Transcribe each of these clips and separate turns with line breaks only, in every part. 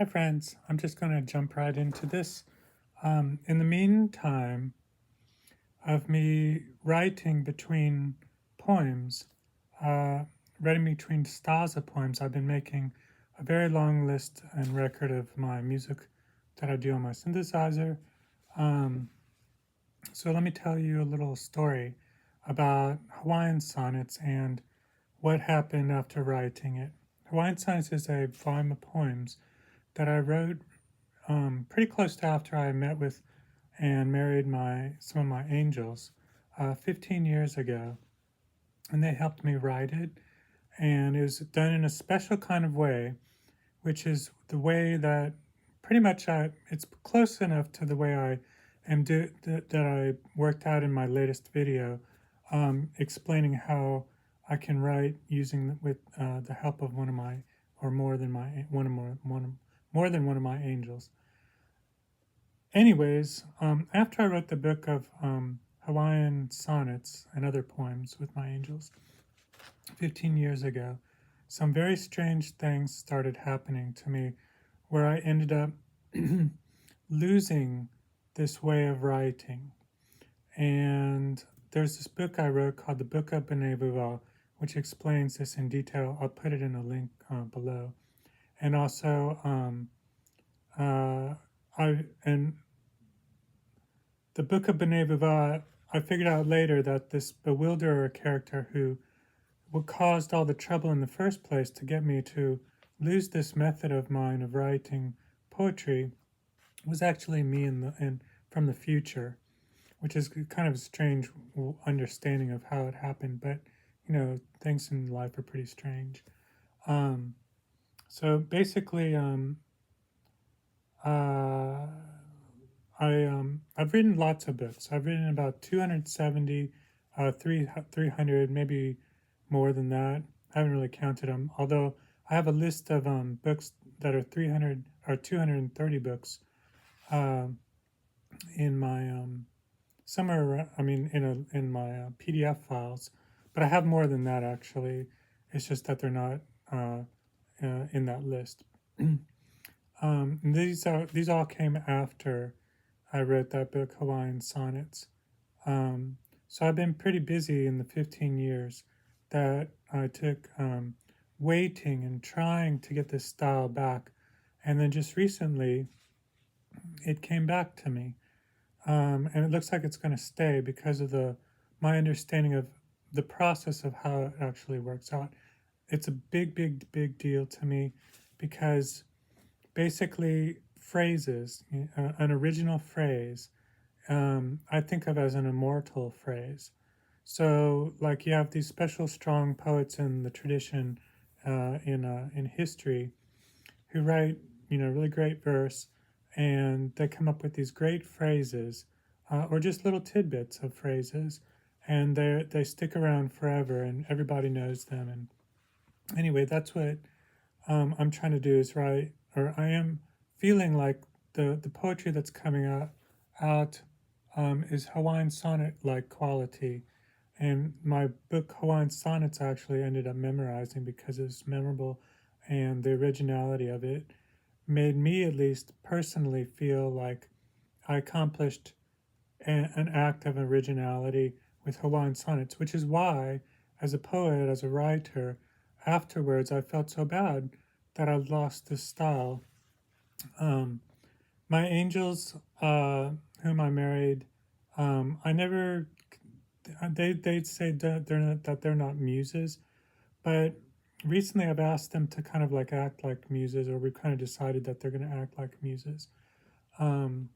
Hi, friends. I'm just going to jump right into this. In the meantime of me writing between poems, uh, writing between styles of poems, I've been making a very long list and record of my music that I do on my synthesizer. Um, so let me tell you a little story about Hawaiian sonnets and what happened after writing it. Hawaiian sonnets is a volume of poems that I wrote pretty close to after I met with and married some of my angels 15 years ago, and they helped me write it. And it was done in a special kind of way, which is the way that pretty much it's close enough to the way I that I worked out in my latest video, explaining how I can write using with the help of one of my or more than my more than one of my angels. Anyways, after I wrote the book of Hawaiian sonnets and other poems with my angels 15 years ago, some very strange things started happening to me where I ended up losing this way of writing. And there's this book I wrote called The Book of B'nai Vuva, which explains this in detail. I'll put it in a link below. And also, and the Book of B'nai Vuva, I figured out later that this bewilderer character who caused all the trouble in the first place to get me to lose this method of mine of writing poetry was actually me from the future, which is kind of a strange understanding of how it happened. But things in life are pretty strange. Um, so basically, uh, I've written lots of books. I've written about 270, 300, maybe more than that. I haven't really counted them. Although I have a list of books that are 300 or 230 books um, in my somewhere. I mean, in my PDF files. But I have more than that actually. It's just that they're not in that list. These all came after I wrote that book, Hawaiian Sonnets. So I've been pretty busy in the 15 years that I took waiting and trying to get this style back. And then just recently, it came back to me. And it looks like it's going to stay because of my understanding of the process of how it actually works out. It's a big, big, big deal to me because basically phrases, an original phrase, I think of as an immortal phrase. So, like you have these special strong poets in the tradition, in history, who write really great verse, and they come up with these great phrases, or just little tidbits of phrases, and they stick around forever, and everybody knows them. And anyway, that's what I'm trying to do is write, or I am feeling like the poetry that's coming out is Hawaiian sonnet like quality. And my book Hawaiian Sonnets I actually ended up memorizing because it was memorable, and the originality of it made me at least personally feel like I accomplished an act of originality with Hawaiian sonnets, which is why, as a poet, as a writer, afterwards I felt so bad that I lost this style. Um, my angels, whom I married, I never. They say that they're not muses, but recently I've asked them to kind of like act like muses, or we've kind of decided that they're going to act like muses. Um,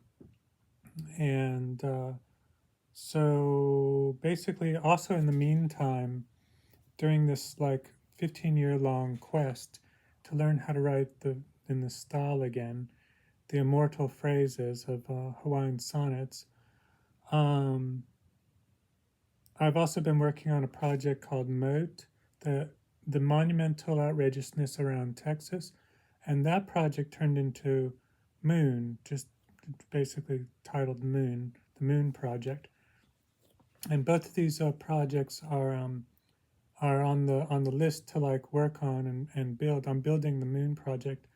and So basically, also in the meantime, during this like 15-year long quest to learn how to write in the style again, the immortal phrases of Hawaiian sonnets, um, I've also been working on a project called Moat, the the monumental outrageousness around Texas, and that project turned into Moon, just basically titled Moon, the Moon Project. And both of these projects are on the list to like work on and build. I'm building the Moon Project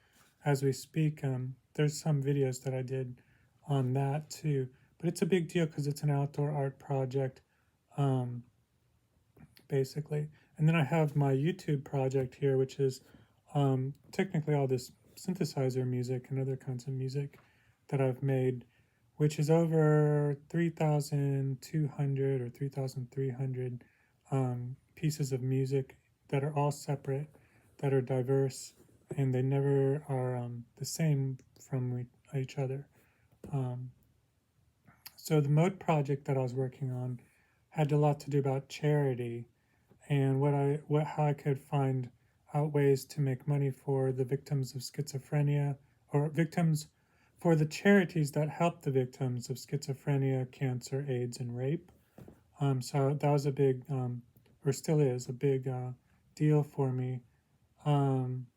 as we speak. There's some videos that I did on that too, but it's a big deal because it's an outdoor art project, um, basically. And then I have my YouTube project here, which is technically all this synthesizer music and other kinds of music that I've made, which is over 3,200 or 3,300 pieces of music that are all separate, that are diverse, and they never are the same from each other. Um, so the mode project that I was working on had a lot to do about charity and how I could find out ways to make money for the victims of schizophrenia, or victims for the charities that help the victims of schizophrenia, cancer, AIDS, and rape. So that was a big, or still is a big deal for me. Um,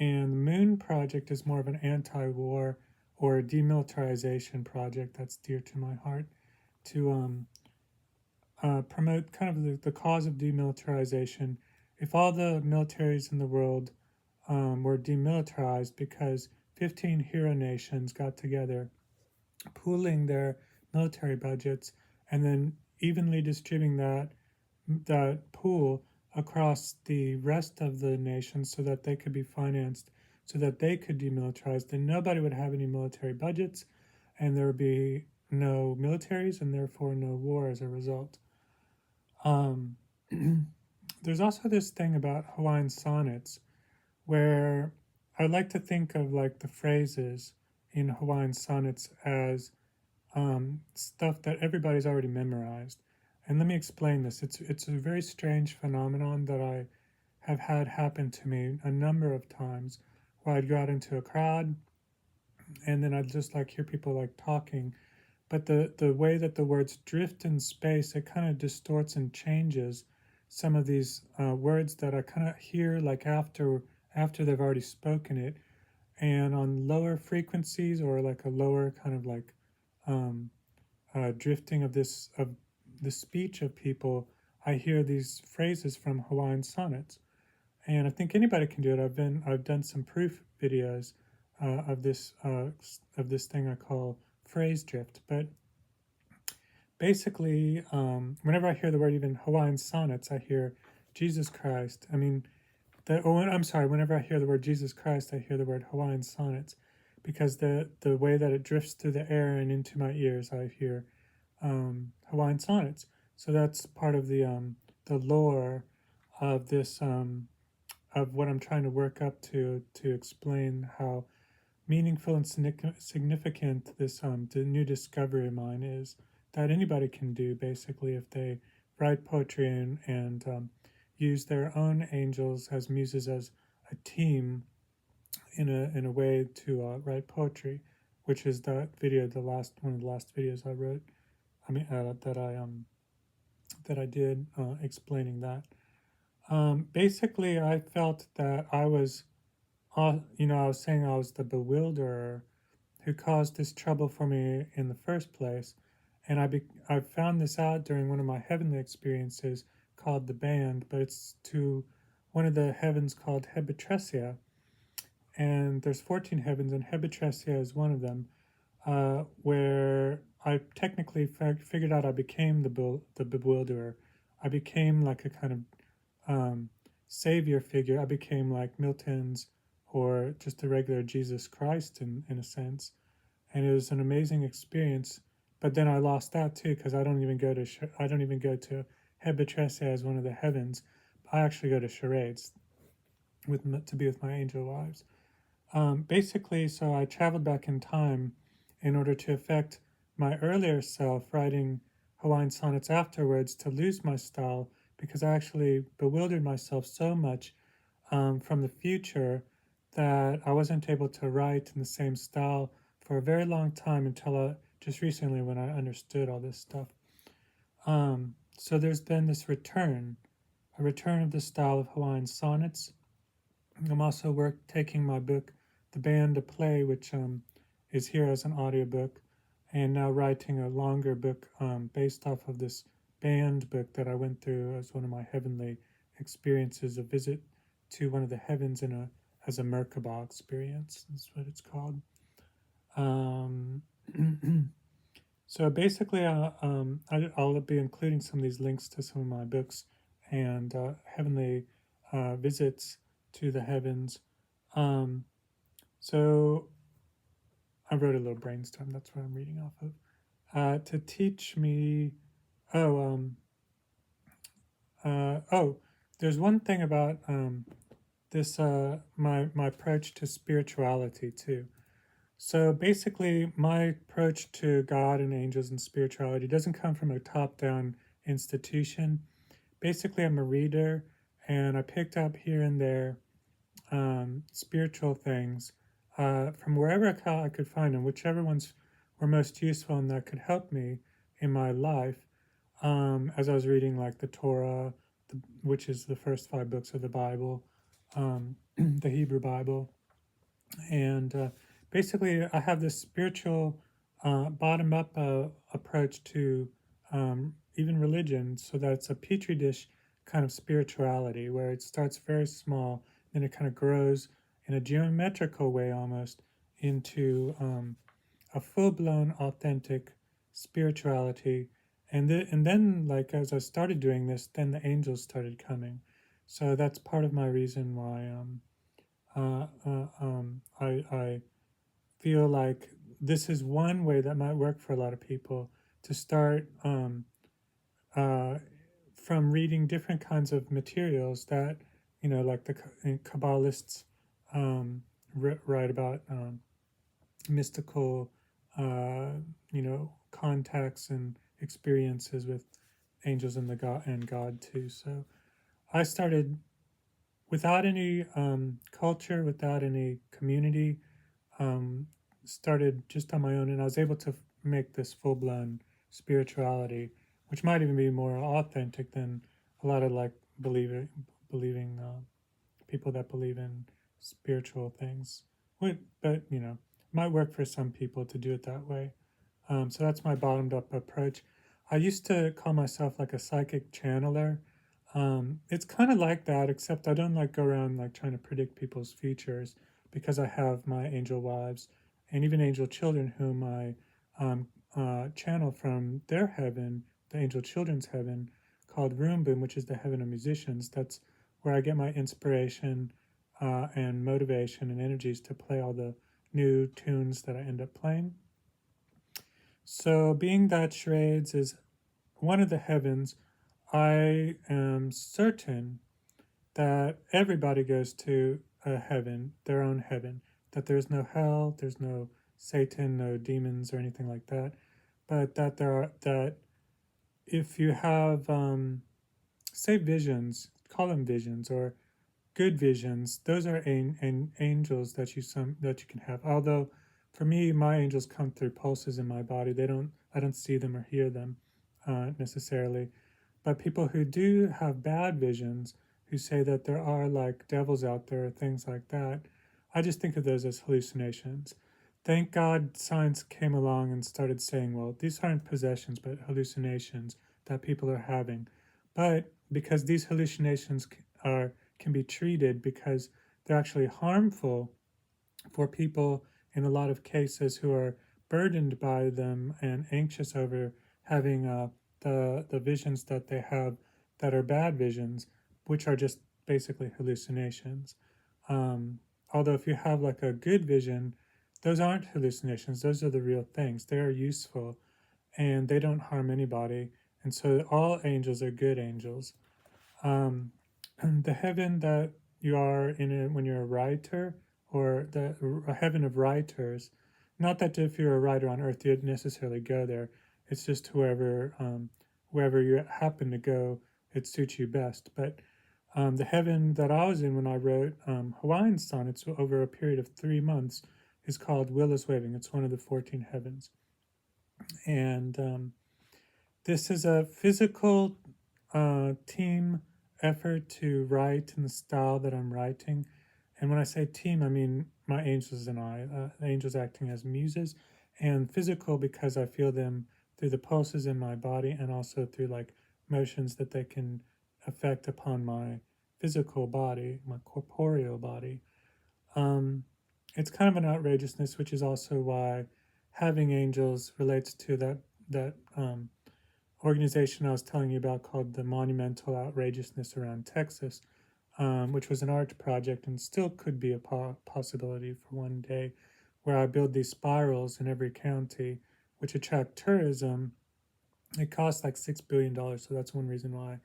and the Moon Project is more of an anti-war or demilitarization project that's dear to my heart to promote kind of the cause of demilitarization. If all the militaries in the world were demilitarized because 15 hero nations got together, pooling their military budgets, and then evenly distributing that pool across the rest of the nations so that they could be financed, so that they could demilitarize, then nobody would have any military budgets, and there would be no militaries, and therefore no war as a result. Um, there's also this thing about Hawaiian sonnets where I like to think of like the phrases in Hawaiian sonnets as stuff that everybody's already memorized. And let me explain this. It's a very strange phenomenon that I have had happen to me a number of times, where I'd go out into a crowd and then I'd just like hear people like talking, but the way that the words drift in space, it kind of distorts and changes some of these words that I kind of hear like after they've already spoken it, and on lower frequencies or like a lower kind of like um, drifting of the speech of people, I hear these phrases from Hawaiian sonnets, and I think anybody can do it. I've done some proof videos of this thing I call phrase drift. But basically, whenever I hear the word even Hawaiian sonnets, I hear Jesus Christ. I mean, I'm sorry. Whenever I hear the word Jesus Christ, I hear the word Hawaiian sonnets, because the way that it drifts through the air and into my ears, I hear Hawaiian sonnets. So that's part of the lore of this of what I'm trying to work up to explain how meaningful and significant this the new discovery of mine is, that anybody can do basically if they write poetry and use their own angels as muses as a team in a way to write poetry, which is the last one of the last videos I wrote. I mean that I did explaining that. Basically, I felt that I was, I was saying I was the bewilderer who caused this trouble for me in the first place. And I found this out during one of my heavenly experiences called the Band, but it's to one of the heavens called Hebetresia. And there's 14 heavens, and Hebetresia is one of them, where I technically figured out I became the bewilderer. I became like a kind of savior figure. I became like Milton's, or just a regular Jesus Christ in a sense, and it was an amazing experience. But then I lost that too, because I don't even go to Hebetresia as one of the heavens. I actually go to charades to be with my angel wives. Basically, so I traveled back in time in order to affect my earlier self, writing Hawaiian sonnets afterwards, to lose my style, because I actually bewildered myself so much from the future that I wasn't able to write in the same style for a very long time until just recently when I understood all this stuff. So there's been this a return of the style of Hawaiian sonnets. I'm also taking my book, The Band to Play, which is here as an audiobook, and now writing a longer book based off of this band book that I went through as one of my heavenly experiences, a visit to one of the heavens in a as a Merkabah experience. That's what it's called. Um, so basically, I'll be including some of these links to some of my books and heavenly visits to the heavens. Um, so I wrote a little brainstorm. That's what I'm reading off of. To teach me, oh, oh, there's one thing about this my approach to spirituality too. So basically, my approach to God and angels and spirituality doesn't come from a top-down institution. Basically, I'm a reader, and I picked up here and there spiritual things from wherever I could find them, whichever ones were most useful and that could help me in my life. As I was reading, like the Torah, which is the first 5 books of the Bible, the Hebrew Bible, and basically, I have this spiritual bottom up approach to even religion, so that it's a petri dish kind of spirituality where it starts very small, then it kind of grows in a geometrical way almost into a full blown, authentic spirituality. And then, like, as I started doing this, then the angels started coming. So that's part of my reason why I feel like this is one way that might work for a lot of people to start uh, from reading different kinds of materials that, like the Kabbalists write about mystical, uh, contacts and experiences with angels and the God and God too. So I started without any culture, without any community, um, started just on my own, and I was able to make this full blown spirituality, which might even be more authentic than a lot of like believing people that believe in spiritual things. But it might work for some people to do it that way. So that's my bottomed up approach. I used to call myself like a psychic channeler. It's kind of like that, except I don't like go around like trying to predict people's futures because I have my angel wives and even angel children whom I channel from their heaven, the angel children's heaven, called Rumbum, which is the heaven of musicians. That's where I get my inspiration and motivation and energies to play all the new tunes that I end up playing. So, being that charades is one of the heavens, I am certain that everybody goes to a heaven, their own heaven, that there's no hell, there's no Satan, no demons or anything like that, but that if you have, say, visions, call them visions, or good visions, those are angels that you can have. Although for me, my angels come through pulses in my body. I don't see them or hear them necessarily. But people who do have bad visions, who say that there are like devils out there, things like that, I just think of those as hallucinations. Thank God science came along and started saying, well, these aren't possessions, but hallucinations that people are having. But because these hallucinations are can be treated because they're actually harmful for people in a lot of cases who are burdened by them and anxious over having the visions that they have that are bad visions, which are just basically hallucinations. Although if you have like a good vision, those aren't hallucinations; those are the real things. They are useful and they don't harm anybody. And so all angels are good angels. The heaven that you are in when you're a writer, or the a heaven of writers. Not that if you're a writer on earth, you'd necessarily go there. It's just wherever you happen to go, it suits you best. But the heaven that I was in when I wrote Hawaiian sonnets over a period of 3 months is called Will is Waving. It's one of the 14 heavens. And this is a physical team effort to write in the style that I'm writing. And when I say team, I mean my angels and I, angels acting as muses, and physical because I feel them through the pulses in my body and also through like motions that they can affect upon my physical body, my corporeal body. Um, it's kind of an outrageousness, which is also why having angels relates to that organization I was telling you about called the Monumental Outrageousness Around Texas, which was an art project and still could be a possibility for one day, where I build these spirals in every county, which attract tourism. It costs like $6 billion, so that's one reason why,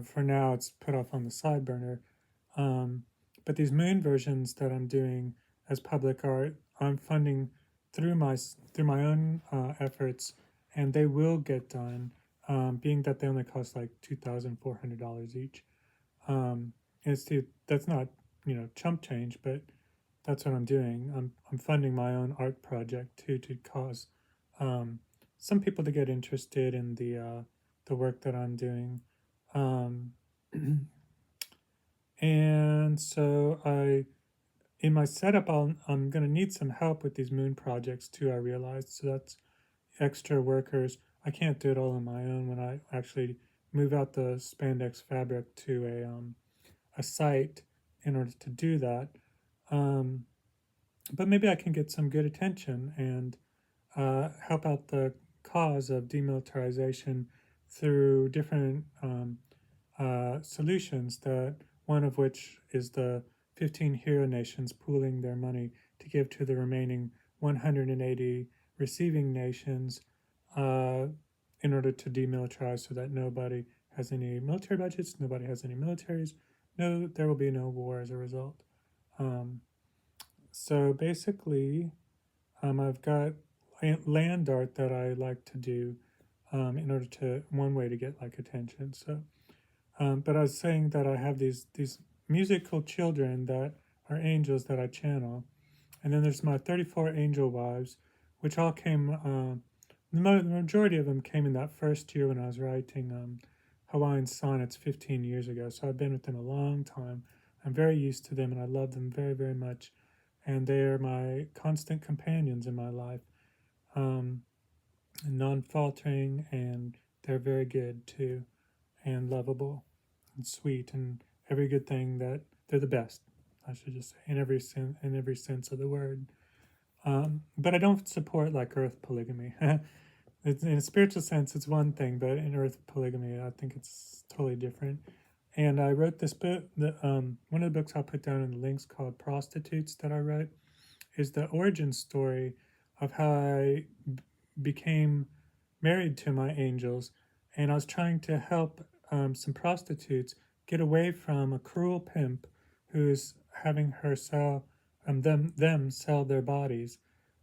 for now it's put off on the side burner. Um, but these moon versions that I'm doing as public art, I'm funding through my own efforts, and they will get done. Being that they only cost like $2,400 each. That's not chump change, but that's what I'm doing. I'm funding my own art project too to cause um, some people to get interested in the work that I'm doing. Um, and so in my setup, I'm going to need some help with these moon projects too, I realized. So that's extra workers. I can't do it all on my own when I actually move out the spandex fabric to a site in order to do that. Um, but maybe I can get some good attention and help out the cause of demilitarization through different solutions. That one of which is the 15 hero nations pooling their money to give to the remaining 180 receiving nations uh, in order to demilitarize, so that nobody has any military budgets, nobody has any militaries, no, there will be no war as a result. Um, so basically, I've got land art that I like to do in order to one way to get like attention. So, but I was saying that I have these musical children that are angels that I channel, and then there's my 34 angel wives, which all came. The majority of them came in that first year when I was writing Hawaiian sonnets 15 years ago. So I've been with them a long time. I'm very used to them, and I love them very, very much. And they are my constant companions in my life, um, non-faltering, and they're very good too, and lovable, and sweet, and every good thing that they're the best. I should just say in every sense of the word. But I don't support like earth polygamy. In a spiritual sense, it's one thing, but in earth polygamy, I think it's totally different. And I wrote this book. One of the books I'll put down in the links called "Prostitutes" that I wrote is the origin story of how I became married to my angels, and I was trying to help some prostitutes get away from a cruel pimp who's having her sell them sell their bodies.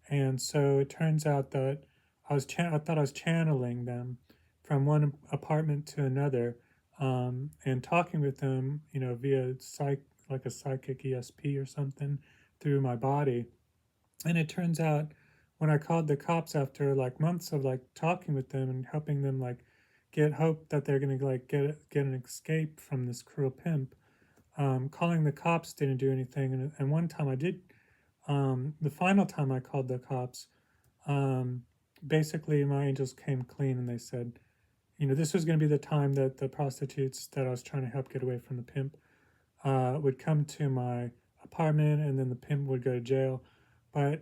And so it turns out that I thought I was channeling them from one apartment to another, and talking with them, via like a psychic ESP or something through my body. And it turns out when I called the cops after like months of like talking with them and helping them like get hope that they're gonna like get an escape from this cruel pimp, calling the cops didn't do anything. And one time I did, the final time I called the cops, um, basically my angels came clean and they said, this was going to be the time that the prostitutes that I was trying to help get away from the pimp would come to my apartment, and then the pimp would go to jail. But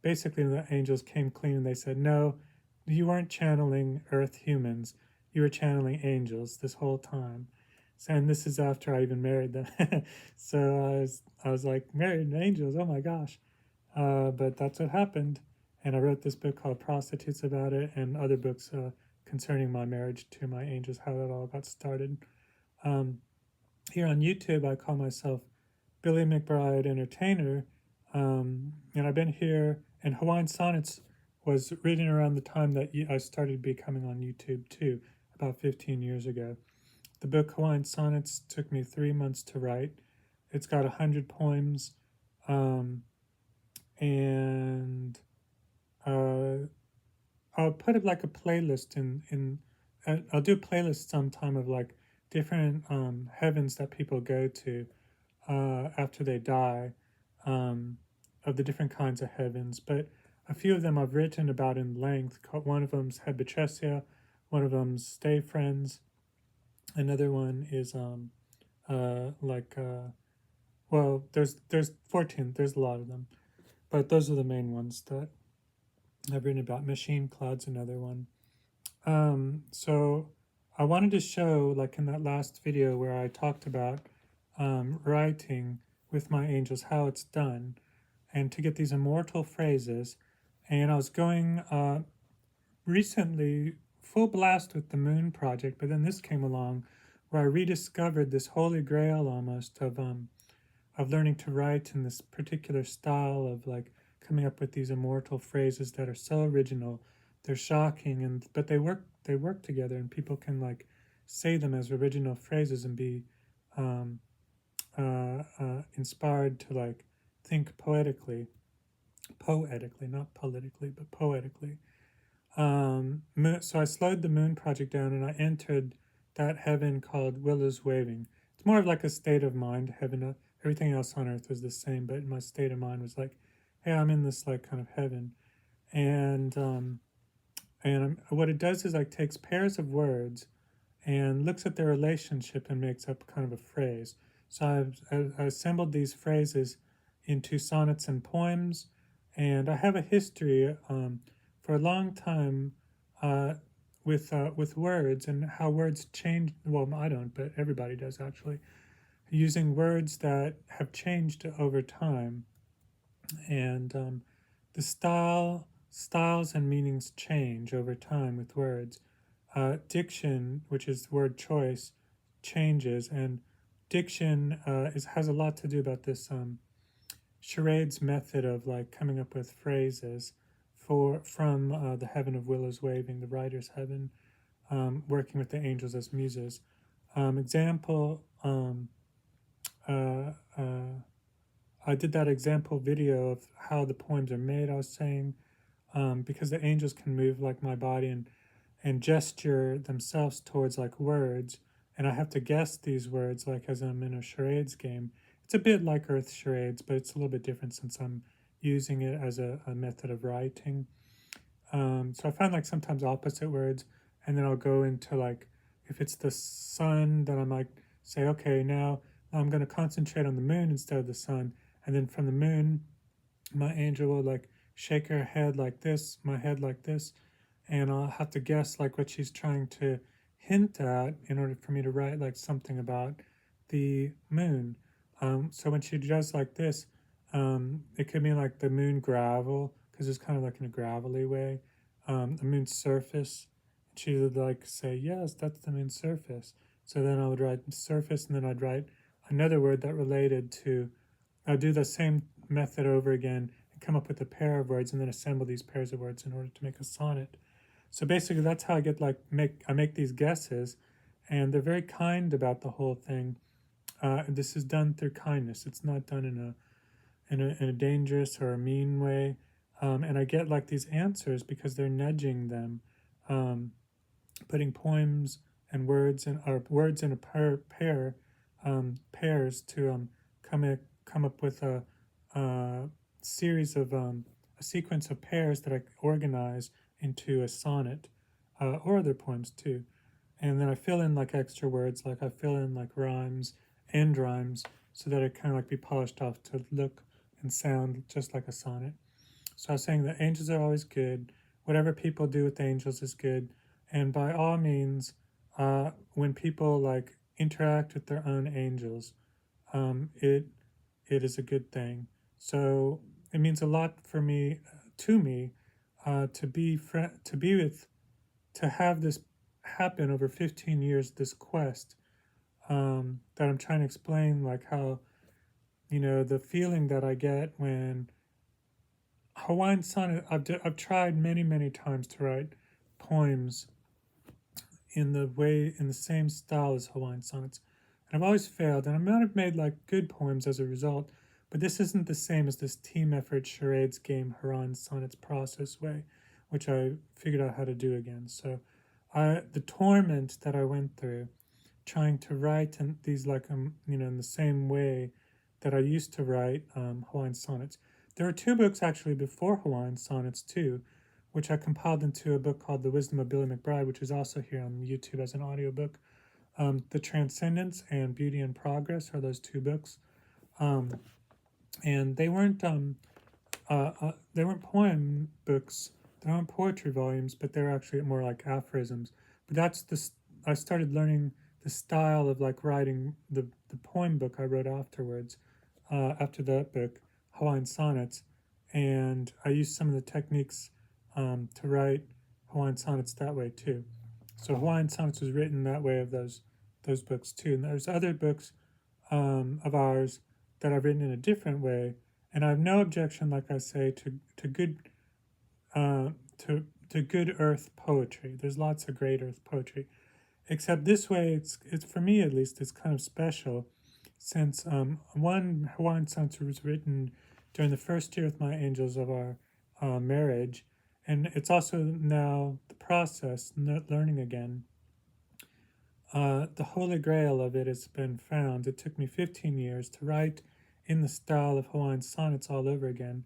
basically, the angels came clean and they said, no, you weren't channeling earth humans. You were channeling angels this whole time. So, and this is after I even married them. So I was like, married angels, oh my gosh. But that's what happened. And I wrote this book called Prostitutes about it, and other books concerning my marriage to my angels, how that all got started. Um, Here on YouTube, I call myself Billy McBride Entertainer, and I've been here. And Hawaiian Sonnets was written around the time that I started becoming on YouTube too, about 15 years ago. The book Hawaiian Sonnets took me 3 months to write. It's got 100 poems, um, and uh, I'll put it like a playlist I'll do a playlist sometime of like different heavens that people go to after they die, um, of the different kinds of heavens. But a few of them I've written about in length. One of them's Hebetresia, one of them's Stay Friends, another one is like Well, there's 14. There's a lot of them, but those are the main ones that I've written about. Machine Cloud's another one. So I wanted to show, like in that last video where I talked about writing with my angels, how it's done, and to get these immortal phrases. And I was going recently full blast with the Moon Project, but then this came along where I rediscovered this Holy Grail almost of learning to write in this particular style of like coming up with these immortal phrases that are so original. They're shocking, and but they work together, and people can like say them as original phrases and be um, inspired to like think poetically, not politically, but poetically. So I slowed the Moon Project down, and I entered that heaven called Willows Waving. It's more of like a state of mind. Heaven, everything else on earth was the same, but my state of mind was like, hey, I'm in this like kind of heaven. And what it does is like takes pairs of words and looks at their relationship and makes up kind of a phrase. So I assembled these phrases into sonnets and poems, and I have a history for a long time uh, with words and how words change. Well, I don't, but everybody does actually. Using words that have changed over time, and the styles and meanings change over time with words. Diction, which is word choice, changes, and diction has a lot to do about this charades method of like coming up with phrases from the heaven of willows waving, the writer's heaven, working with the angels as muses. Example. Uh, uh, I did that example video of how the poems are made. I was saying because the angels can move like my body and gesture themselves towards like words, and I have to guess these words like as I'm in a charades game. It's a bit like Earth charades, but it's a little bit different since I'm using it as a method of writing. So I find like sometimes opposite words, and then I'll go into like if it's the sun, then I might say, okay, now I'm going to concentrate on the moon instead of the sun, and then from the moon, my angel will like shake her head like this, my head like this, and I'll have to guess like what she's trying to hint at in order for me to write like something about the moon. So when she does like this, it could mean like the moon gravel because it's kind of like in a gravelly way. The moon's surface. She would like say, yes, that's the moon's surface. So then I would write surface, and then I'd write another word that related to. I'll do the same method over again and come up with a pair of words, and then assemble these pairs of words in order to make a sonnet. So basically, that's how I get like I make these guesses, and they're very kind about the whole thing. This is done through kindness. It's not done in a dangerous or a mean way. And I get like these answers because they're nudging them, um, putting poems and words and or words in a pairs to come up with a series of a sequence of pairs that I organize into a sonnet or other poems too. And then I fill in like extra words, like I fill in like rhymes, end rhymes, so that it kind of like be polished off to look and sound just like a sonnet. So I was saying that angels are always good. Whatever people do with angels is good. And by all means, when people like interact with their own angels, it is a good thing. So it means a lot for me, to me, to be with, to have this happen over 15 years. This quest that I'm trying to explain, like how the feeling that I get when Hawaiian sonnet. I've tried many times to write poems in the same style as Hawaiian sonnets, and I've always failed. And I might have made like good poems as a result, but this isn't the same as this team effort charades game Hawaiian sonnets process way, which I figured out how to do again. So, the torment that I went through trying to write in these like in the same way that I used to write Hawaiian sonnets. There were two books actually before Hawaiian sonnets too, which I compiled into a book called The Wisdom of Billy McBride, which is also here on YouTube as an audiobook. The Transcendence and Beauty and Progress are those two books. um, and they weren't poem books, they weren't poetry volumes, but they were actually more like aphorisms. But I started learning the style of like writing the poem book I wrote afterwards, after that book, Hawaiian Sonnets, and I used some of the techniques to write Hawaiian Sonnets that way too. So Hawaiian Sonnets was written that way of those books too. And there's other books of ours that I've written in a different way, and I have no objection, like I say, to good uh, to good earth poetry. There's lots of great earth poetry, except this way, it's for me at least, it's kind of special, since one Hawaiian Sonnet was written during the first year with my angels of our marriage, and it's also now the process, learning again. The Holy Grail of it has been found. It took me 15 years to write in the style of Hawaiian sonnets all over again.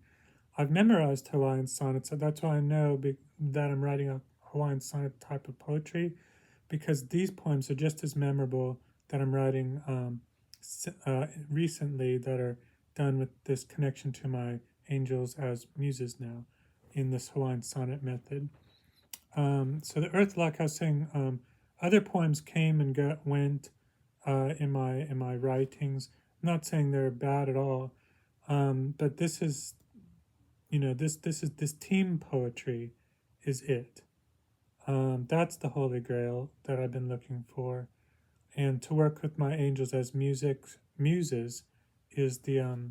I've memorized Hawaiian sonnets, so that's why I know that I'm writing a Hawaiian sonnet type of poetry, because these poems are just as memorable that I'm writing recently, that are done with this connection to my angels as muses now in this Hawaiian sonnet method. So the earth, like I was saying, other poems came and went in my writings. I'm not saying they're bad at all, but this is, this team poetry is it. That's the Holy Grail that I've been looking for, and to work with my angels as muses is the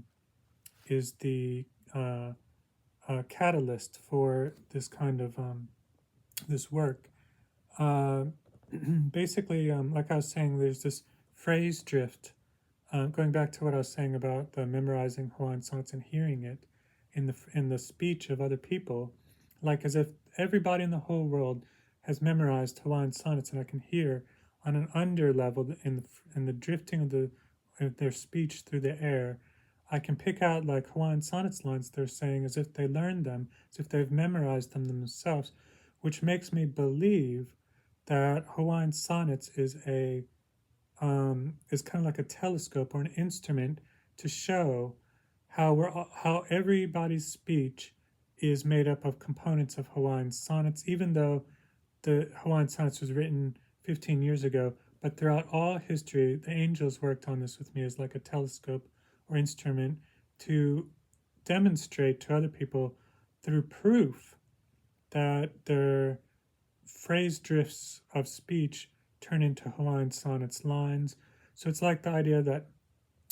catalyst for this kind of this work. Uh, Basically, like I was saying, there's this phrase drift. Going back to what I was saying about memorizing Hawaiian sonnets and hearing it in the speech of other people, like as if everybody in the whole world has memorized Hawaiian sonnets, and I can hear on an under level in the drifting of their speech through the air. I can pick out like Hawaiian sonnets lines they're saying as if they learned them, as if they've memorized them themselves, which makes me believe that Hawaiian sonnets is kind of like a telescope or an instrument to show how everybody's speech is made up of components of Hawaiian sonnets, even though the Hawaiian sonnets was written 15 years ago. But throughout all history, the angels worked on this with me as like a telescope or instrument to demonstrate to other people through proof that their phrase drifts of speech turn into Hawaiian sonnets lines. So it's like the idea that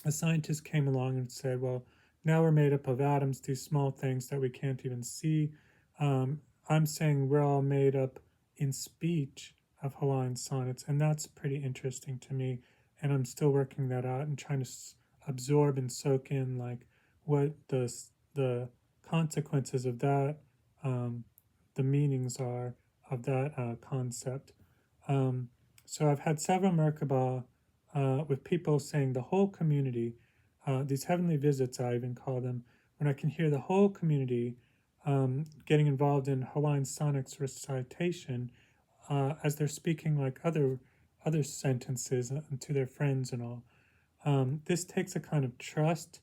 a scientist came along and said, well, now we're made up of atoms, these small things that we can't even see. I'm saying we're all made up in speech of Hawaiian sonnets, and that's pretty interesting to me. And I'm still working that out and trying to absorb and soak in like what the consequences of that, the meanings are of that concept. Um, so I've had several Merkaba with people saying the whole community, these heavenly visits, I even call them, when I can hear the whole community getting involved in Hawaiian sonnets recitation as they're speaking like other sentences to their friends and all. This takes a kind of trust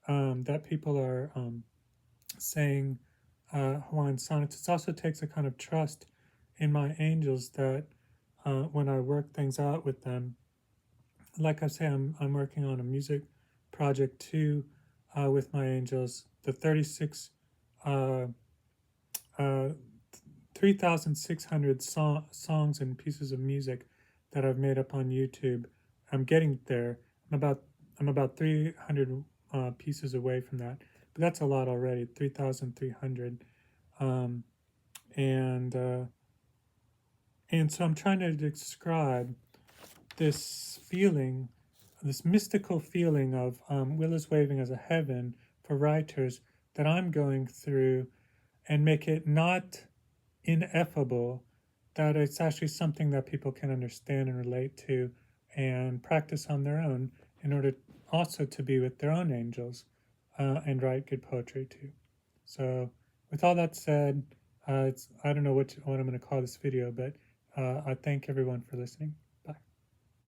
that people are saying Hawaiian sonnets. It also takes a kind of trust in my angels that when I work things out with them, like I say, I'm working on a music project too with my angels. The 36, uh, uh, 3,600 songs and pieces of music that I've made up on YouTube. I'm getting there. I'm about 300 pieces away from that, but that's a lot already. 3,300, um, and uh, and so I'm trying to describe this feeling, this mystical feeling of willows waving as a heaven for writers that I'm going through, and make it not ineffable, that it's actually something that people can understand and relate to and practice on their own in order also to be with their own angels and write good poetry too. So, with all that said, I don't know what I'm going to call this video, but I thank everyone for listening.